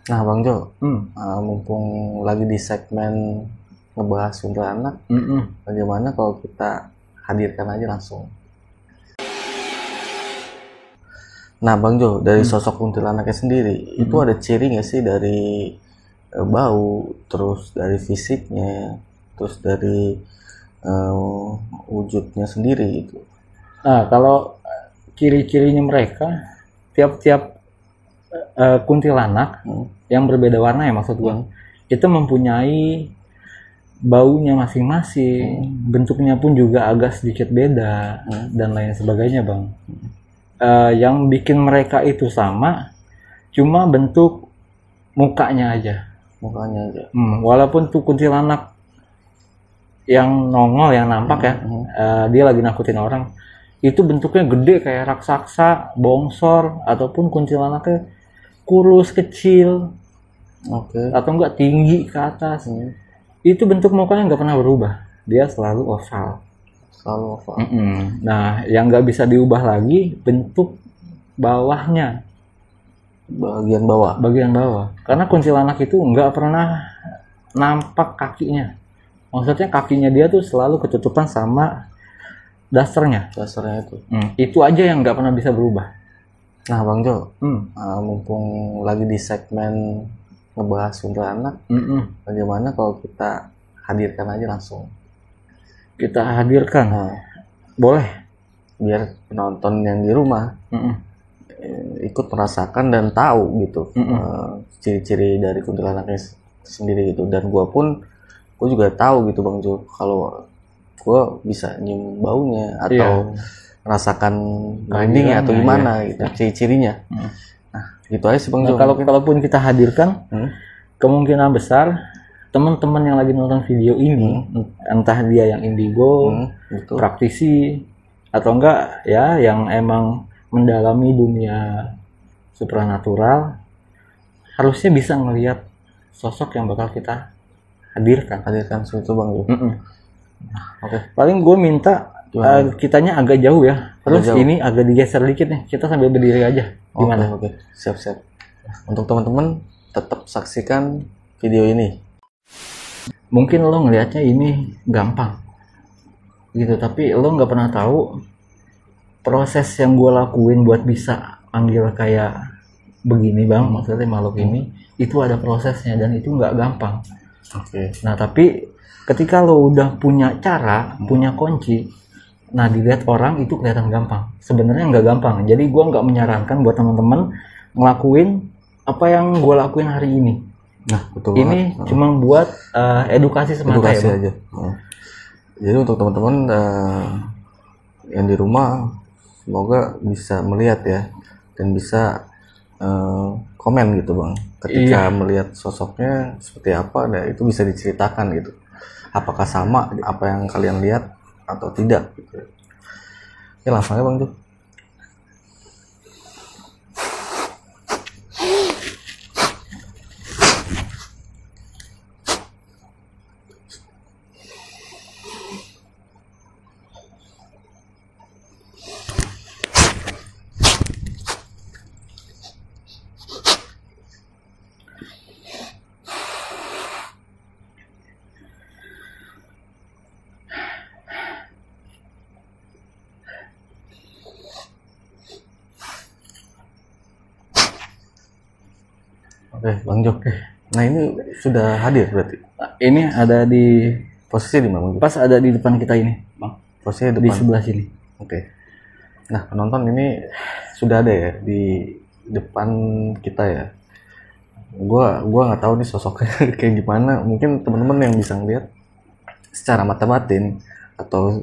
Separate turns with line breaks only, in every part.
Nah, Bang Jo, mumpung lagi di segmen ngebahas kuntilanak, bagaimana kalau kita hadirkan aja langsung? Nah, Bang Jo, dari sosok kuntilanaknya sendiri, itu ada ciri nggak sih dari bau, terus dari fisiknya, terus dari wujudnya sendiri gitu?
Nah, kalau ciri-cirinya mereka, tiap-tiap kuntilanak yang berbeda warna ya maksud gua, itu mempunyai baunya masing-masing, bentuknya pun juga agak sedikit beda dan lain sebagainya, Bang. Yang bikin mereka itu sama, cuma bentuk mukanya aja.
Mukanya aja.
Walaupun tuh kuntilanak yang nongol, yang nampak ya, dia lagi nakutin orang, itu bentuknya gede kayak raksasa, bongsor, ataupun kuntilanaknya kurus kecil, atau enggak tinggi ke atas. Itu bentuk mukanya nggak pernah berubah, dia selalu oval. Nah, yang nggak bisa diubah lagi bentuk bawahnya,
bagian bawah.
Karena kuntilanak itu nggak pernah nampak kakinya. Maksudnya kakinya dia tuh selalu ketutupan sama dasternya
itu.
Itu aja yang nggak pernah bisa berubah.
Nah, Bang Jo, mumpung lagi di segmen ngebahas kuntilanak, bagaimana kalau kita hadirkan aja langsung?
Kita hadirkan, boleh,
biar penonton yang di rumah ikut merasakan dan tahu gitu ciri-ciri dari kuntilanaknya sendiri gitu. Dan gue juga tahu gitu, Bang Jo, kalau gue bisa nyium baunya atau merasakan merindingnya atau gimana gitu, ciri-cirinya. Nah, gitu aja sih, Bang Jo.
Kalaupun kita hadirkan, kemungkinan besar teman-teman yang lagi nonton video ini, entah dia yang indigo, praktisi, atau enggak ya yang emang mendalami dunia supranatural, harusnya bisa ngelihat sosok yang bakal kita hadirkan
situ, Bang Jo.
Paling gue minta kitanya agak jauh ya, terus ini agak digeser dikit nih, kita sambil berdiri aja. Gimana?
Oke. Siap. Untuk teman-teman tetap saksikan video ini.
Mungkin lo ngelihatnya ini gampang gitu, tapi lo nggak pernah tahu proses yang gue lakuin buat bisa panggil kayak begini, Bang. Maksudnya makhluk ini itu ada prosesnya dan itu nggak gampang. Nah, tapi ketika lo udah punya cara, punya kunci, nah dilihat orang itu kelihatan gampang. Sebenarnya nggak gampang. Jadi gue nggak menyarankan buat teman-teman ngelakuin apa yang gue lakuin hari ini.
Nah, betul
ini banget. Cuma buat edukasi semata ya,
aja. Jadi untuk teman-teman yang di rumah, semoga bisa melihat ya dan bisa komen gitu, Bang. Ketika melihat sosoknya seperti apa, nah itu bisa diceritakan gitu. Apakah sama apa yang kalian lihat atau tidak gitu. Oke, langsung aja, Bang Jo. Oke, Bang Jo. Nah, ini sudah hadir berarti?
Ini ada di
posisi di mana, Bang Jo?
Pas ada di depan kita ini, Bang.
Posisi
di sebelah sini.
Oke. Nah, penonton ini sudah ada ya di depan kita ya. Gua nggak tahu nih sosoknya kayak gimana. Mungkin teman-teman yang bisa ngeliat secara mata batin atau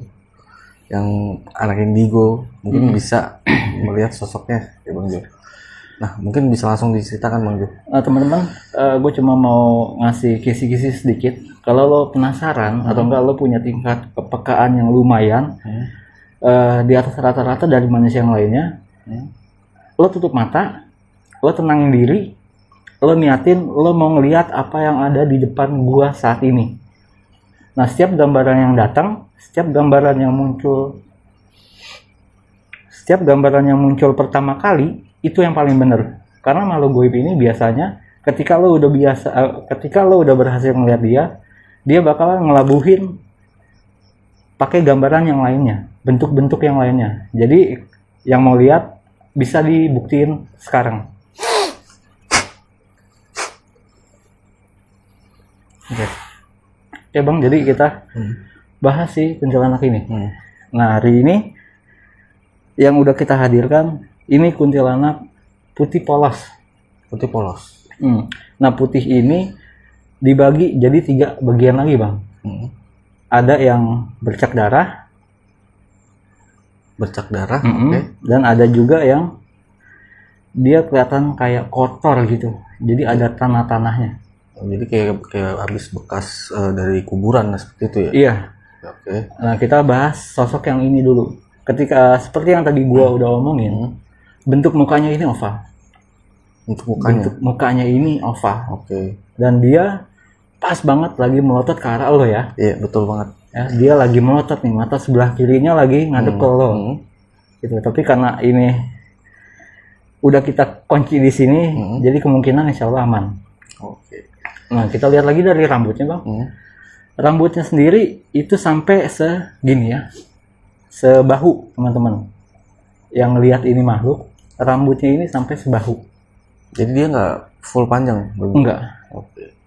yang anak indigo mungkin bisa melihat sosoknya ya, Bang Jo. Nah, mungkin bisa langsung diceritakan, Bang Jo.
Teman-teman, gue cuma mau ngasih kisi-kisi sedikit. Kalau lo penasaran atau enggak lo punya tingkat kepekaan yang lumayan di atas rata-rata dari manusia yang lainnya, lo tutup mata, lo tenangin diri, lo niatin lo mau ngelihat apa yang ada di depan gua saat ini. Nah, setiap gambaran yang datang, setiap gambaran yang muncul pertama kali itu yang paling benar, karena makhluk goib ini biasanya ketika lo udah biasa, ketika lo udah berhasil ngeliat dia bakalan ngelabuhin pakai gambaran yang lainnya, bentuk-bentuk yang lainnya. Jadi yang mau lihat bisa dibuktiin sekarang. Oke. Ya bang, jadi kita bahas si kuntilanak ini. Nah hari ini yang udah kita hadirkan ini kuntilanak putih polos.
Putih polos.
Nah putih ini dibagi jadi 3 bagian lagi bang. Ada yang bercak darah,
Oke.
dan ada juga yang dia kelihatan kayak kotor gitu. Jadi ada tanah-tanahnya.
Jadi kayak habis bekas dari kuburan seperti itu ya.
Iya.
Oke.
Nah kita bahas sosok yang ini dulu. Ketika seperti yang tadi gua udah omongin, bentuk mukanya ini oval. Bentuk mukanya ini oval.
Oke.
Dan dia pas banget lagi melotot ke arah lo ya.
Iya betul banget.
Ya, dia lagi melotot nih, mata sebelah kirinya lagi ngadep ke lo. Gitu. Tapi karena ini udah kita kunci di sini, jadi kemungkinan insya Allah aman.
Oke.
Nah kita lihat lagi dari rambutnya bang. Rambutnya sendiri itu sampai segini ya, sebahu teman-teman. Yang lihat ini makhluk, rambutnya ini sampai sebahu.
Jadi dia nggak full panjang?
Enggak.
Oke.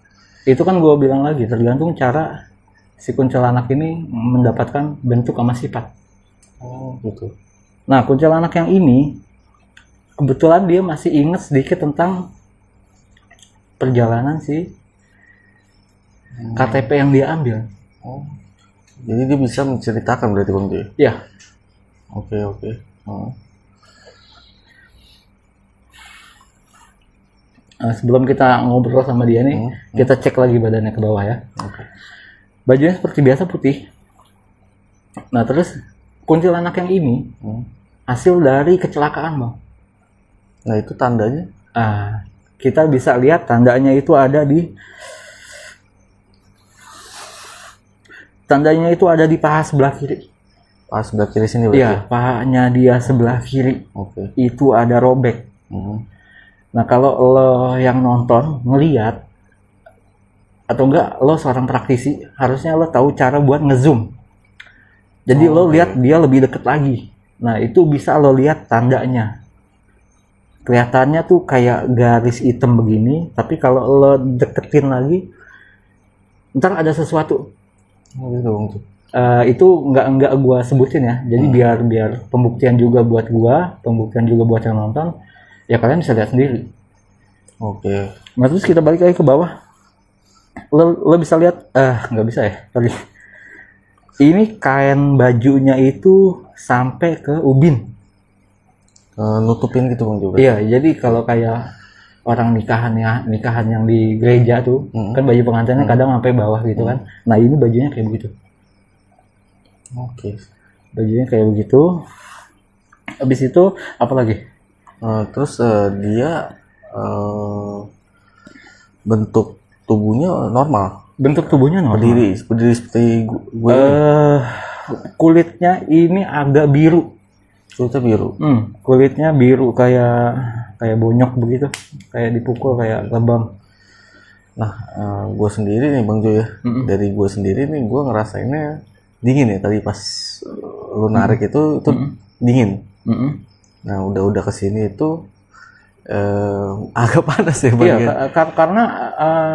Itu kan gue bilang lagi, tergantung cara si kuntilanak ini mendapatkan bentuk sama sifat.
Oh gitu.
Nah kuntilanak yang ini kebetulan dia masih inget sedikit tentang perjalanan si KTP yang dia ambil.
Oh. Jadi dia bisa menceritakan berarti bang dia?
Ya.
Oke.
Sebelum kita ngobrol sama dia nih, kita cek lagi badannya ke bawah ya.
Oke.
Bajunya seperti biasa putih. Nah terus kuntilanak yang ini hasil dari kecelakaan bang.
Nah itu tandanya?
Kita bisa lihat tandanya itu ada di paha sebelah kiri.
Paha sebelah kiri sini berarti?
Iya, pahanya dia sebelah kiri.
Oke.
Itu ada robek. Nah kalau lo yang nonton ngeliat atau enggak lo seorang praktisi, harusnya lo tahu cara buat ngezoom. Jadi lo lihat dia lebih deket lagi. Nah itu bisa lo lihat tandanya. Kelihatannya tuh kayak garis hitam begini, tapi kalau lo deketin lagi, ntar ada sesuatu. Itu nggak gua sebutin ya. Jadi biar pembuktian juga buat gua, pembuktian juga buat yang nonton. Ya kalian bisa lihat sendiri.
Oke.
Nah terus kita balik lagi ke bawah. Lo bisa lihat, nggak bisa ya. Sorry. Ini kain bajunya itu sampai ke ubin.
Nutupin gitu bang juga.
Iya, jadi kalau kayak orang nikahan yang di gereja tuh, kan baju pengantinnya kadang sampai bawah gitu kan. Nah ini bajunya kayak begitu.
Oke.
Bajunya kayak begitu. Habis itu apa lagi?
Terus dia bentuk tubuhnya normal.
Bentuk tubuhnya normal.
Berdiri seperti gue.
Kulitnya ini agak biru.
Kulitnya biru.
Kulitnya biru kayak bonyok begitu, kayak dipukul kayak lebam.
Nah, gue sendiri nih bang Jo ya. Dari gue sendiri nih gue ngerasainnya dingin ya tadi pas lu narik itu dingin. Nah udah kesini itu agak panas ya bang.
Iya, karena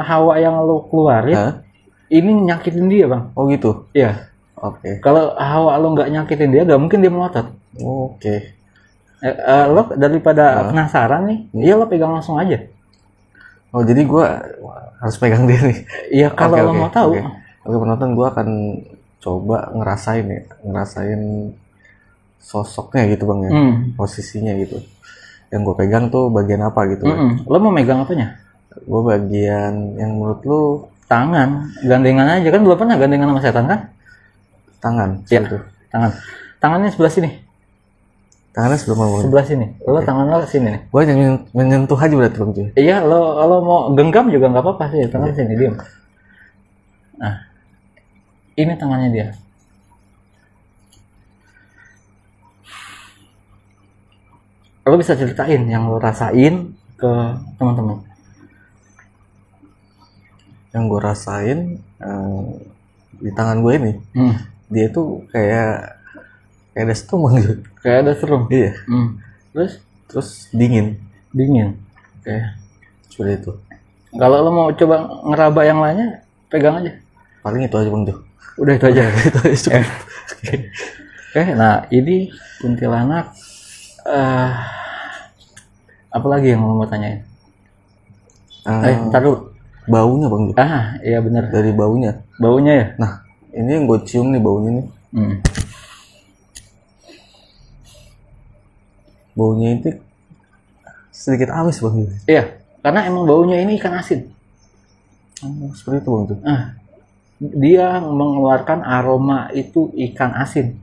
hawa yang lo keluarin ini nyakitin dia bang.
Oh gitu.
Iya.
Oke.
Kalau hawa lo nggak nyakitin dia, nggak mungkin dia melotot.
Oke.
Lo daripada penasaran nih, iya lo pegang langsung aja.
Oh jadi gue harus pegang dia nih.
Iya kalau lo mau tahu.
Oke penonton, gue akan coba ngerasain sosoknya gitu bang ya, posisinya gitu. Yang gue pegang tuh bagian apa gitu.
Lo mau megang apanya?
Gue bagian yang menurut lu
tangan, gandengan aja kan. Belum pernah gandengan sama setan kan?
Tangan.
Ya, itu. Tangannya sebelah sini.
Tangannya
sebelah sini. Lo tangan lo sini nih.
Gue menyentuh aja berarti bang.
Iya, lo mau genggam juga nggak apa-apa sih. Tangan sini diam. Nah, ini tangannya dia. Lo bisa ceritain yang lo rasain ke teman-teman.
yang gue rasain di tangan gue ini, dia tuh kayak ada strum gitu.
Kayak ada serum.
Iya.
Terus
dingin.
Oke.
Seperti itu.
Kalau lo mau coba ngeraba yang lainnya, pegang aja.
Paling itu aja Bang Jo.
Udah itu aja.
Itu aja cukup.
Oke, nah ini kuntilanak. Apa lagi yang mau tanyain? Ntar dulu.
Baunya Bang Jo.
Iya bener.
Dari baunya.
Baunya ya?
Nah, ini yang gue cium nih baunya nih. Baunya itu sedikit amis Bang Jo.
Iya, karena emang baunya ini ikan asin.
Seperti itu Bang Jo.
Dia mengeluarkan aroma itu ikan asin.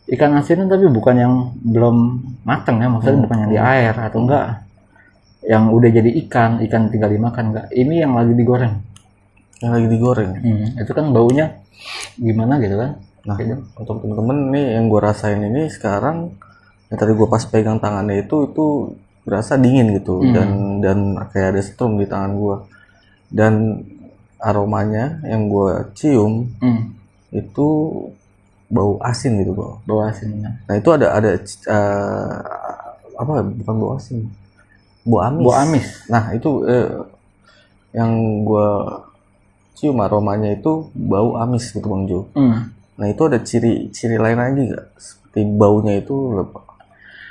Ikan asin tapi bukan yang belum matang ya, maksudnya bukan yang di air atau enggak yang udah jadi ikan tinggal dimakan, enggak. Ini yang lagi digoreng.
Yang lagi digoreng.
Itu kan baunya gimana gitu kan.
Nah, untuk temen-temen nih yang gue rasain ini sekarang, yang tadi gue pas pegang tangannya itu berasa dingin gitu, dan kayak ada strum di tangan gue, dan aromanya yang gue cium itu bau asin gitu
bau asin.
Nah itu ada apa, bukan bau asin, bau amis. Nah itu yang gue cium aromanya itu bau amis gitu Bang Jo. Nah itu ada ciri lain lagi nggak seperti baunya itu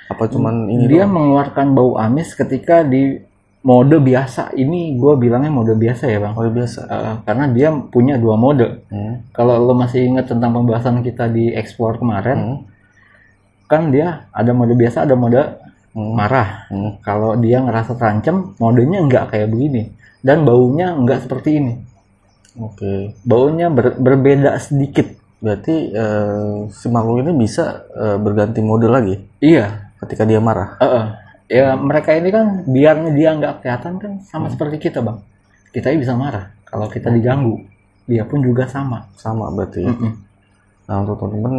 apa cuman ini
dia mengeluarkan bau amis ketika di mode biasa. Ini gue bilangnya mode biasa ya Bang.
Mode biasa.
Karena dia punya 2 mode. Kalau lo masih ingat tentang pembahasan kita di explore kemarin, kan dia ada mode biasa, ada mode marah. Kalau dia ngerasa terancam, modenya nggak kayak begini, dan baunya nggak seperti ini.
Oke.
Baunya berbeda sedikit.
Berarti si makhluk ini bisa berganti mode lagi?
Iya.
Ketika dia marah?
Ya mereka ini kan biar dia nggak kelihatan kan sama seperti kita Bang. Kita bisa marah kalau kita diganggu. Dia pun juga sama
berarti. Nah untuk teman-teman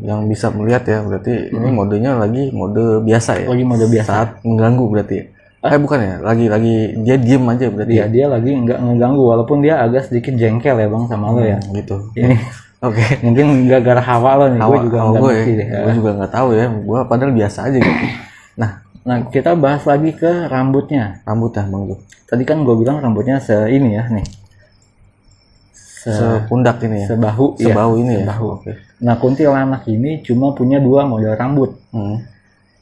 yang bisa melihat ya, berarti ini modenya lagi mode biasa ya?
Lagi mode biasa.
Saat mengganggu berarti. Bukan ya, lagi dia diem aja berarti.
Iya, dia lagi nggak ngeganggu, walaupun dia agak sedikit jengkel ya Bang sama lo ya.
Gitu.
Ini
Oke.
Mungkin gara-gara hawa lo nih. Gue juga nggak ngerti deh.
Gue juga nggak tahu ya. Gue padahal biasa aja gitu.
Nah kita bahas lagi ke rambutnya.
Rambutnya Bang Jo.
Tadi kan gue bilang rambutnya ini ya nih.
Sepundak ini ya.
Sebahu
ini ya.
Sebahu. Okay. Nah kuntilanak ini cuma punya 2 model rambut.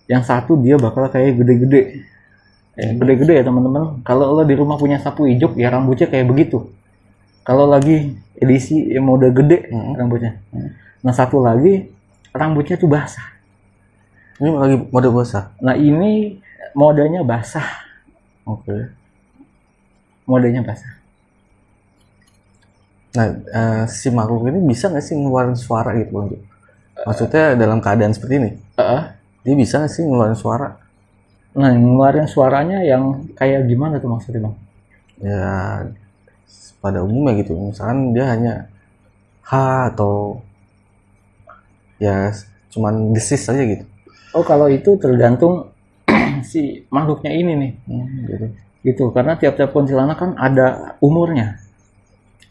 Yang satu dia bakal kayak gede-gede. Gede-gede ya teman-teman. Kalau lo di rumah punya sapu ijuk ya rambutnya kayak begitu. Kalau lagi edisi mode gede rambutnya. Nah satu lagi rambutnya tuh basah.
Ini lagi mode basah.
Nah ini modenya basah.
Oke.
Modenya basah.
Nah si makhluk ini bisa nggak sih ngeluarin suara gitu Bang? Maksudnya dalam keadaan seperti ini? Dia bisa nggak sih ngeluarin suara?
Nah ngeluarin suaranya yang kayak gimana tuh maksudnya Bang?
Ya pada umumnya gitu, misalkan dia hanya atau ya cuman desis aja gitu.
Oh kalau itu tergantung si makhluknya ini nih. Gitu karena tiap-tiap kuntilanak kan ada umurnya.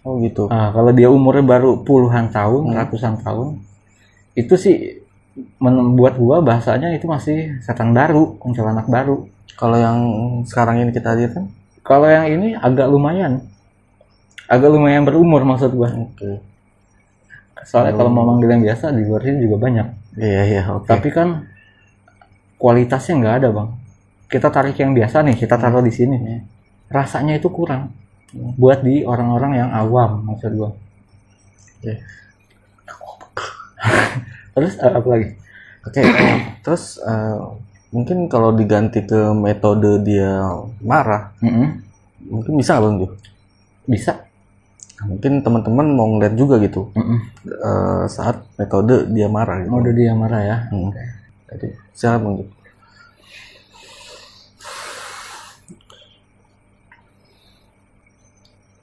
Oh gitu.
Kalau dia umurnya baru puluhan tahun, ratusan tahun, itu sih membuat gua bahasanya itu masih setan baru, kuntilanak baru.
Kalau yang sekarang ini kita lihat kan?
Kalau yang ini agak lumayan berumur maksud gua.
Oke.
Soalnya kalau mau manggil yang biasa di luar sini juga banyak.
Iya. Oke.
Tapi kan kualitasnya nggak ada Bang. Kita tarik yang biasa nih, kita taruh di sini. Rasanya itu kurang. Buat di orang-orang yang awam maksud gua.
Oke.
Terus apa lagi?
Oke. Terus mungkin kalau diganti ke metode dia marah, mungkin bisa nggak Bang Jo?
Bisa.
Nah, mungkin teman-teman mau ngeliat juga gitu saat metode dia marah. Gitu.
Mode dia marah ya.
Jadi siapa Bang Jo?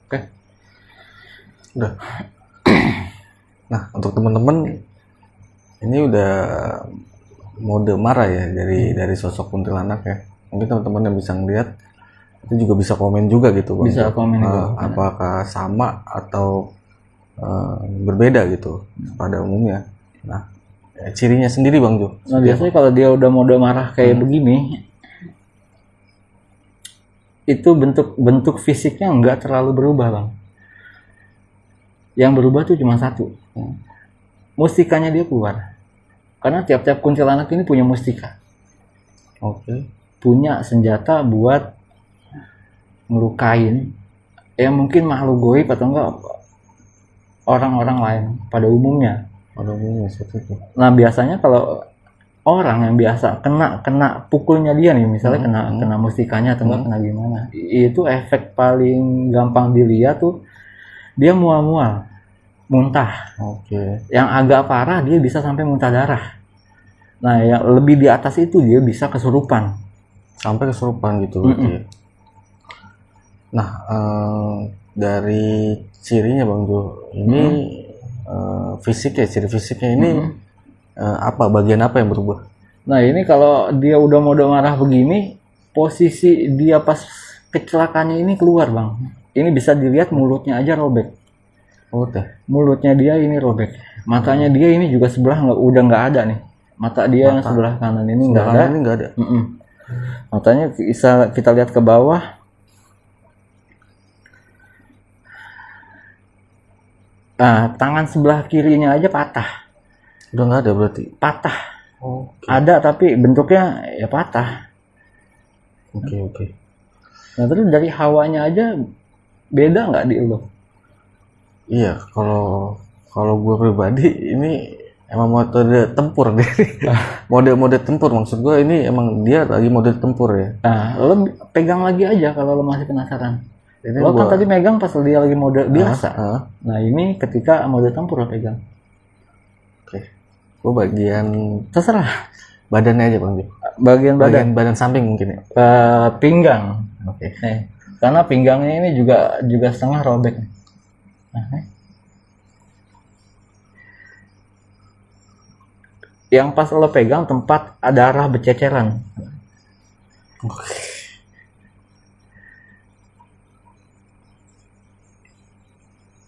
Oke.
Udah. Nah untuk teman-teman ini udah mode marah ya dari sosok kuntilanak ya. Mungkin teman-teman yang bisa ngeliat Itu juga bisa komen juga gitu Bang.
Bisa komen juga.
Apakah sama atau berbeda gitu pada umumnya. Nah, cirinya sendiri Bang Jo.
Nah biasanya kalau dia udah mode marah kayak begini, itu bentuk fisiknya nggak terlalu berubah Bang. Yang berubah tuh cuma satu, mustikanya dia keluar. Karena tiap-tiap kuntilanak ini punya mustika.
Oke.
Punya senjata buat ngelukain yang mungkin makhluk goib atau enggak orang-orang lain pada umumnya.
Seperti itu.
Nah biasanya kalau orang yang biasa kena pukulnya dia nih, misalnya kena mustikanya atau enggak kena gimana, itu efek paling gampang dilihat tuh dia mual-mual, muntah.
Oke.
Yang agak parah dia bisa sampai muntah darah. Nah yang lebih di atas itu dia bisa kesurupan.
Sampai kesurupan gitu berarti. Nah, dari cirinya Bang Jo, ini fisiknya, ciri fisiknya ini apa, bagian apa yang berubah?
Nah ini kalau dia udah mode marah begini, posisi dia pas kecelakaannya ini keluar Bang. Ini bisa dilihat mulutnya aja robek. Mulutnya dia ini robek. Matanya dia ini juga sebelah udah nggak ada nih. Mata dia yang sebelah kanan ini nggak ada.
Ini nggak ada.
Matanya bisa kita lihat ke bawah. Nah, tangan sebelah kirinya aja patah.
Udah nggak ada berarti?
Patah. Ada tapi bentuknya ya patah.
Oke.
Nah terus dari hawanya aja beda nggak di lo?
Iya, kalau gue pribadi ini emang metode tempur deh. Mode tempur, maksud gue ini emang dia lagi mode tempur ya.
Nah, lo pegang lagi aja kalau lo masih penasaran. Lo kan tadi megang pas dia lagi mode biasa. Nah ini ketika mode tempur lo pegang.
Oke. Gue bagian
terserah.
Badannya aja Bang. Badan samping mungkin ya.
Pinggang.
Oke.
Nih, karena pinggangnya ini juga setengah robek. Nah, yang pas lo pegang tempat ada darah berceceran.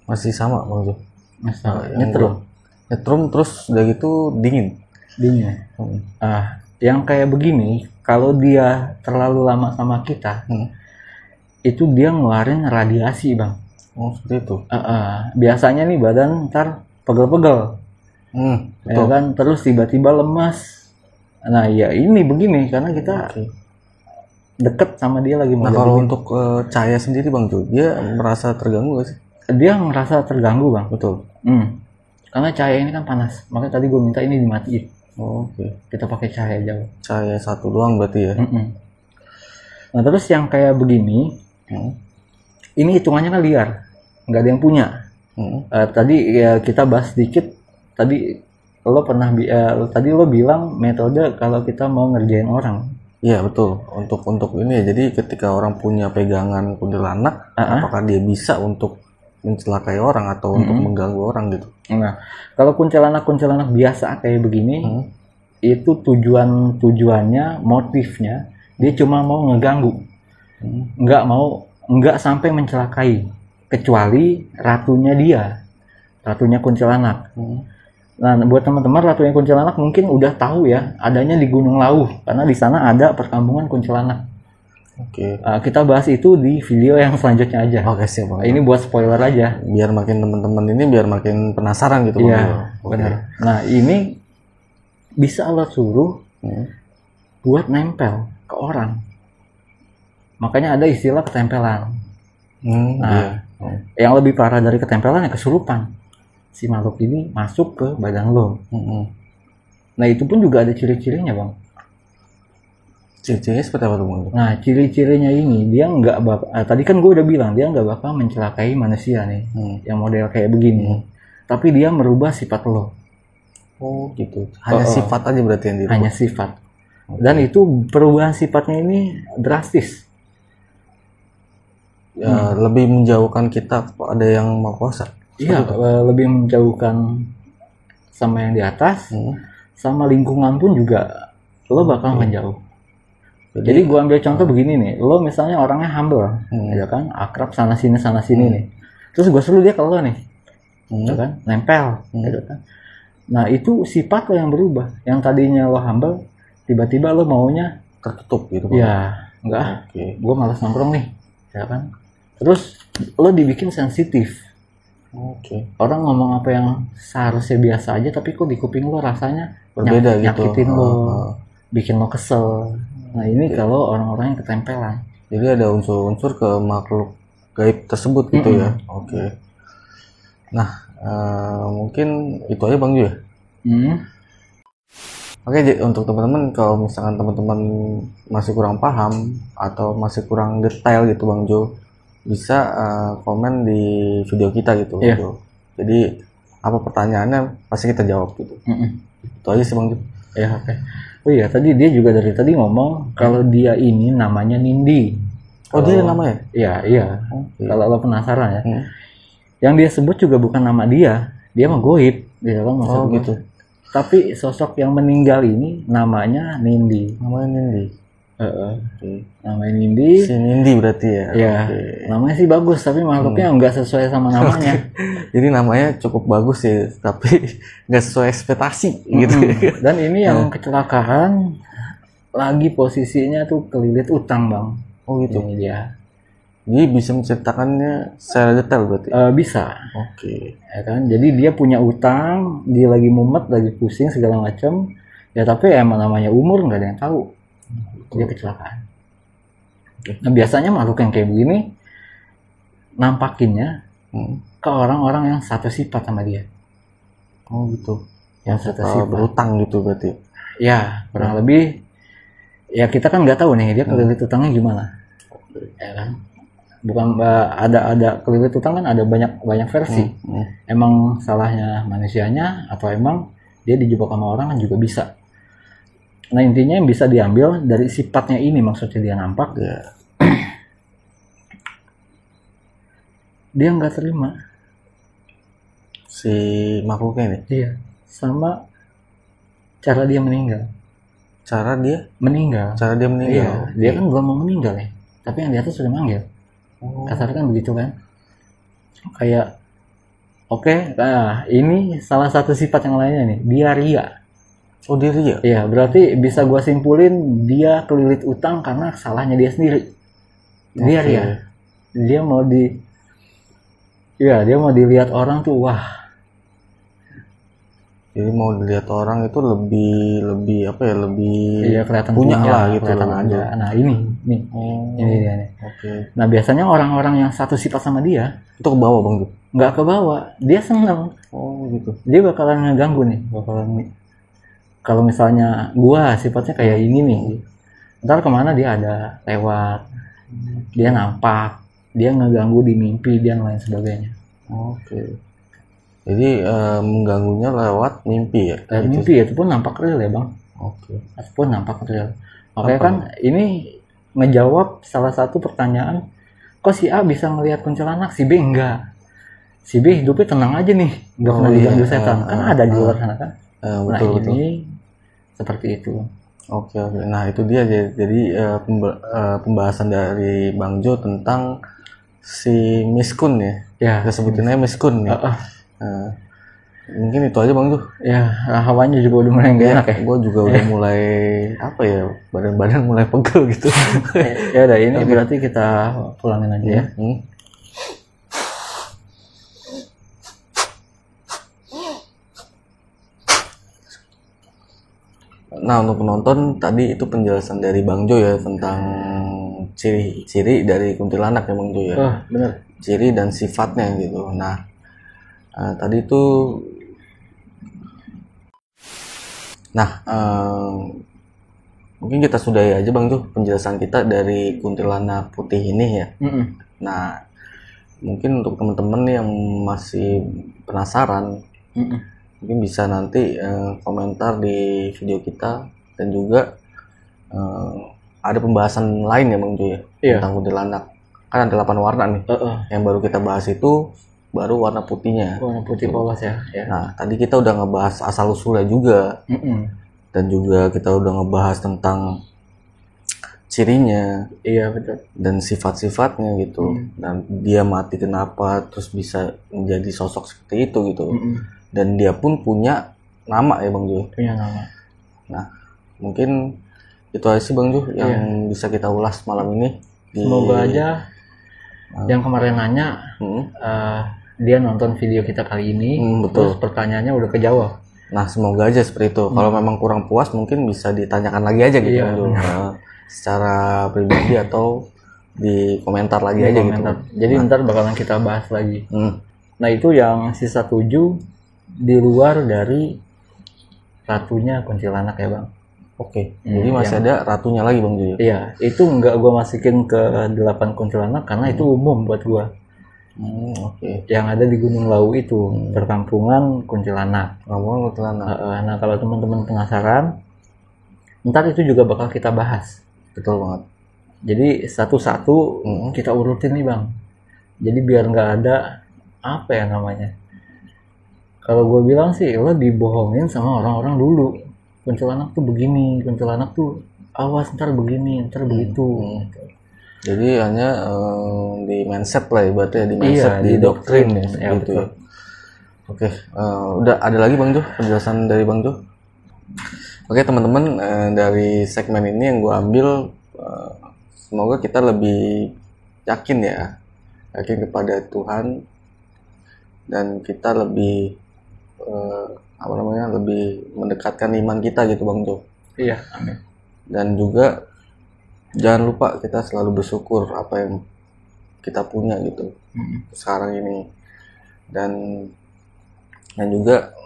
Masih sama Bang Jo. Nyetrum terus udah gitu dingin.
Yang kayak begini kalau dia terlalu lama sama kita, itu dia ngeluarin radiasi Bang.
Seperti itu.
Biasanya nih badan ntar pegel-pegel. Ya kan, terus tiba-tiba lemas. Nah ya ini begini karena kita deket sama dia lagi.
Nah kalau untuk Cahaya sendiri Bang Jo, dia merasa terganggu gak sih?
Dia ngerasa terganggu Bang.
Betul.
Karena cahaya ini kan panas, makanya tadi gue minta ini dimatiin.
Oke.
Kita pakai cahaya jauh.
Cahaya satu doang berarti ya.
Nah terus yang kayak begini, ini hitungannya kan liar, nggak ada yang punya. Tadi ya kita bahas sedikit. Tadi lo bilang metode kalau kita mau ngerjain orang.
Iya betul. Untuk ini ya. Jadi ketika orang punya pegangan kuntilanak, apakah dia bisa untuk mencelakai orang atau untuk mengganggu orang gitu?
Nah, kalau kuntilanak biasa kayak begini, itu tujuannya, motifnya dia cuma mau ngeganggu, nggak sampai mencelakai, kecuali ratunya kuntilanak. Nah, buat teman-teman ratunya kuntilanak mungkin udah tahu ya, adanya di Gunung Lauh karena di sana ada perkampungan kuntilanak.
Oke.
Kita bahas itu di video yang selanjutnya aja.
Oke, siap Bang.
Ini buat spoiler aja.
Biar makin teman-teman ini biar makin penasaran gitu Bang.
Iya, benar. Nah, ini bisa lo suruh buat nempel ke orang. Makanya ada istilah ketempelan. Yang lebih parah dari ketempelan ya kesurupan. Si makhluk ini masuk ke badan lo. Nah, itu pun juga ada ciri-cirinya Bang.
Ciri-cirinya seperti apa tuh Bang?
Nah, ciri-cirinya ini dia nggak tadi kan gue udah bilang dia nggak bakal mencelakai manusia nih, yang model kayak begini. Tapi dia merubah sifat lo.
Oh gitu. Hanya sifat aja berarti yang dirubah.
Hanya sifat. Dan itu perubahan sifatnya ini drastis.
Lebih menjauhkan kita pada yang maha kuasa.
Iya, lebih menjauhkan sama yang di atas, sama lingkungan pun juga lo bakal menjauh. Jadi gua ambil contoh begini nih, lo misalnya orangnya humble, ya kan, akrab sana sini nih. Terus gua suruh dia ke lo nih, ya kan, nempel, gitu kan. Nah itu sifat lo yang berubah, yang tadinya lo humble, tiba-tiba lo maunya
tertutup gitu.
Ya, enggak, gua malas nongkrong nih, ya kan. Terus lo dibikin sensitif. Orang ngomong apa yang seharusnya biasa aja, tapi kok di kuping lo rasanya
berbeda
nyakitin lo, bikin lo kesel. Nah ini kalau orang-orang yang ketempelan.
Jadi ada unsur-unsur ke makhluk gaib tersebut gitu ya. Nah mungkin itu aja Bang Jo ya. Oke, untuk teman-teman kalau misalkan teman-teman masih kurang paham atau masih kurang detail gitu Bang Jo, bisa komen di video kita gitu Bang Jo. Jadi apa pertanyaannya pasti kita jawab gitu. Itu aja sih Bang Jo.
Ya oke. Oh iya, tadi dia juga dari tadi ngomong kalau dia ini namanya Nindi.
Oh dia namanya?
Iya. Kalau lo penasaran ya. Yang dia sebut juga bukan nama dia mah goib, gitu kan maksud
gitu.
Tapi sosok yang meninggal ini namanya Nindi. Namanya Nindi.
Si Nindi berarti ya.
Iya. Namanya sih bagus, tapi makhluknya nggak sesuai sama namanya.
Jadi namanya cukup bagus sih, tapi nggak sesuai ekspektasi gitu.
Dan ini yang kecelakaan lagi posisinya tuh kelilit utang Bang.
Oh gitu.
Ini dia.
Jadi bisa menceritakannya secara detail berarti?
Bisa.
Ya
kan, jadi dia punya utang, dia lagi mumet, lagi pusing segala macam. Ya tapi emang namanya umur nggak ada yang tahu. Dia kecelakaan. Nah biasanya makhluk yang kayak begini nampakinnya ke orang-orang yang satu sifat sama dia.
Oh gitu.
Yang satu sifat.
Berutang gitu berarti?
Ya kurang lebih. Ya kita kan nggak tahu nih dia kelilit utangnya gimana. Ya kan. Bukan ada kelilit utang kan ada banyak versi. Emang salahnya manusianya atau emang dia dijebak sama orang kan juga bisa. Nah intinya yang bisa diambil dari sifatnya ini, maksudnya dia nampak dia nggak terima
si makhluknya ini.
Iya, sama cara dia meninggal.
Cara dia meninggal.
Iya, dia kan belum mau meninggal ya, tapi yang di atas sudah manggil. Kasarnya kan begitu kan, kayak nah ini salah satu sifat yang lainnya nih, dia ria.
Oh dia ria?
Iya, berarti bisa gua simpulin dia kelilit utang karena salahnya dia sendiri. Dia ria. Dia mau dilihat orang tuh, wah.
Jadi mau dilihat orang itu lebih apa ya, lebih
kelihatan
punya lah gitu
kelihatan aja. Nah ini dia nih. Nah biasanya orang-orang yang satu sifat sama dia
itu ke bawah Bang Jo?
Nggak ke bawah, dia seneng.
Oh gitu.
Dia bakalan ngeganggu nih, kalau misalnya gua sifatnya kayak ini nih, ntar kemana dia ada lewat, dia nampak, dia ngeganggu di mimpi dan lain sebagainya.
Jadi mengganggunya lewat mimpi ya?
Mimpi itu pun nampak real ya Bang. Itu pun nampak real. Makanya kan ini ngejawab salah satu pertanyaan, kok si A bisa ngelihat kuntilanak, si B enggak? Si B hidupnya tenang aja nih, nggak pernah diganggu setan. Kan ada di luar sana kan.
Betul.
Seperti itu.
Oke. Nah itu dia, jadi pembahasan dari Bang Jo tentang si miskun ya. Kita sebutinnya miskun nih. Mungkin itu aja Bang Jo.
Ya, hawanya juga udah mulai nggak enak ya.
Gue juga udah mulai apa ya, badan mulai pegel gitu.
Ya udah, ini berarti kita pulangin aja ya.
Nah untuk penonton tadi itu penjelasan dari Bang Jo ya tentang ciri-ciri dari kuntilanak ya Bang Jo ya.
Benar.
Ciri dan sifatnya gitu. Nah tadi itu mungkin kita sudahi aja Bang Jo penjelasan kita dari kuntilanak putih ini ya. Nah mungkin untuk teman-teman yang masih penasaran, mungkin bisa nanti komentar di video kita, dan juga ada pembahasan lain ya Bang Jo ya tentang kuntilanak. Kan ada 8 warna nih. Yang baru kita bahas itu baru warna putihnya.
Warna putih polos ya.
Nah tadi kita udah ngebahas asal usulnya juga, dan juga kita udah ngebahas tentang cirinya
Iya betul.
dan sifat-sifatnya gitu. Dan dia mati kenapa terus bisa menjadi sosok seperti itu gitu. Dan dia pun punya nama ya Bang Jo.
Punya nama.
Nah, mungkin itu aja sih Bang Jo yang bisa kita ulas malam ini.
Semoga aja yang kemarin nanya dia nonton video kita kali ini,
betul.
terus pertanyaannya udah kejawab.
Nah, semoga aja seperti itu. Kalau memang kurang puas mungkin bisa ditanyakan lagi aja gitu Bang Jo. Secara pribadi atau di komentar lagi aja gitu.
Jadi ntar bakalan kita bahas lagi. Nah, itu yang sisa 7 di luar dari ratunya kuntilanak ya Bang.
Oke. Jadi masih ada ratunya lagi Bang Jo.
Iya, itu nggak gua masukin ke 8 kuntilanak karena itu umum buat gua.
Oke.
Yang ada di Gunung Lawu itu perkampungan kuntilanak.
Kuntilanak.
Nah, kalau teman-teman penasaran, ntar itu juga bakal kita bahas.
Betul banget.
Jadi satu-satu kita urutin nih Bang. Jadi biar nggak ada apa ya namanya. Kalau gue bilang sih lo dibohongin sama orang-orang dulu. Kuntilanak tuh begini, kuntilanak tuh awas ntar begini, ntar begitu.
Jadi hanya di mindset lah ibaratnya, di mindset, di doktrin ya, gitu ya. Oke, udah ada lagi Bang Jo penjelasan dari Bang Jo. Oke teman-teman, dari segmen ini yang gue ambil, semoga kita lebih yakin kepada Tuhan dan kita lebih lebih mendekatkan iman kita gitu Bang Jo.
Iya, amin.
Dan juga jangan lupa kita selalu bersyukur apa yang kita punya gitu sekarang ini. Dan juga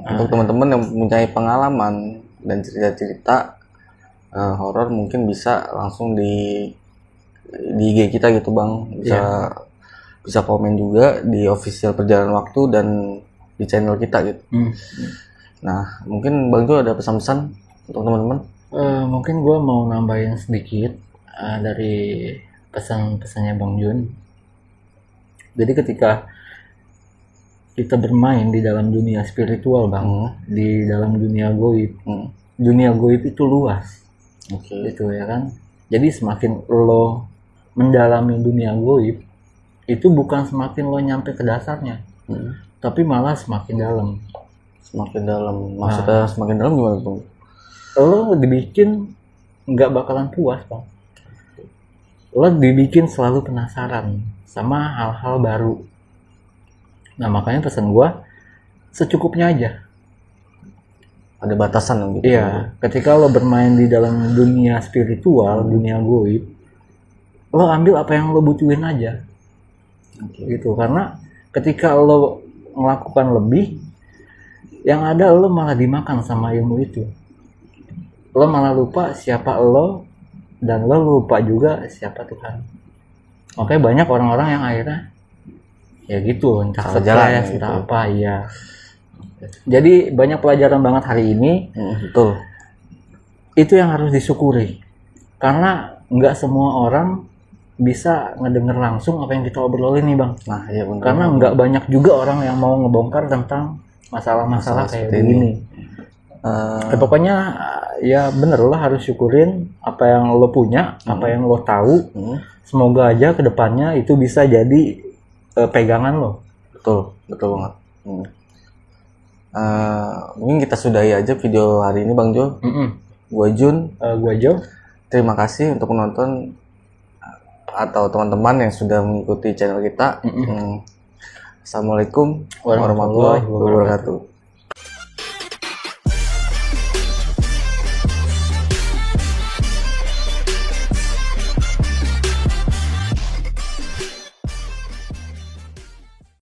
untuk teman-teman yang mempunyai pengalaman dan cerita-cerita horor mungkin bisa langsung di IG kita gitu Bang. Bisa komen juga di official Perjalanan Waktu dan di channel kita gitu. Nah, mungkin Bang Jo ada pesan-pesan untuk teman-teman?
Mungkin gue mau nambahin sedikit dari pesan-pesannya Bang Jun. Jadi ketika kita bermain di dalam dunia spiritual Bang, di dalam dunia goib, dunia goib itu luas, gitu ya kan. Jadi semakin lo mendalami dunia goib, itu bukan semakin lo nyampe ke dasarnya, tapi malah semakin dalam.
Semakin dalam, maksudnya semakin dalam gimana Bang?
Lo dibikin nggak bakalan puas Bang. Lo dibikin selalu penasaran sama hal-hal baru. Nah makanya pesan gue secukupnya aja.
Ada batasan gitu.
Iya, ketika lo bermain di dalam dunia spiritual, dunia goib, lo ambil apa yang lo butuhin aja. Gitu, karena ketika lo melakukan lebih, yang ada lo malah dimakan sama ilmu itu. Lo malah lupa siapa lo, dan lo lupa juga siapa Tuhan. Oke, banyak orang-orang yang akhirnya ya gitu, entah stres, entah apa, iya. Jadi banyak pelajaran banget hari ini.
Betul.
Itu yang harus disyukuri, karena nggak semua orang bisa ngedenger langsung apa yang kita obrolin nih Bang.
Nah iya benar.
Karena nggak banyak juga orang yang mau ngebongkar tentang masalah-masalah kayak begini. Pokoknya ya bener, lo harus syukurin apa yang lo punya, apa yang lo tahu. Semoga aja kedepannya itu bisa jadi pegangan lo.
Betul banget. Mungkin kita sudahi aja video hari ini Bang Jo. Gua Jun,
gua Jo.
Terima kasih untuk penonton atau teman-teman yang sudah mengikuti channel kita. Assalamualaikum warahmatullahi wabarakatuh.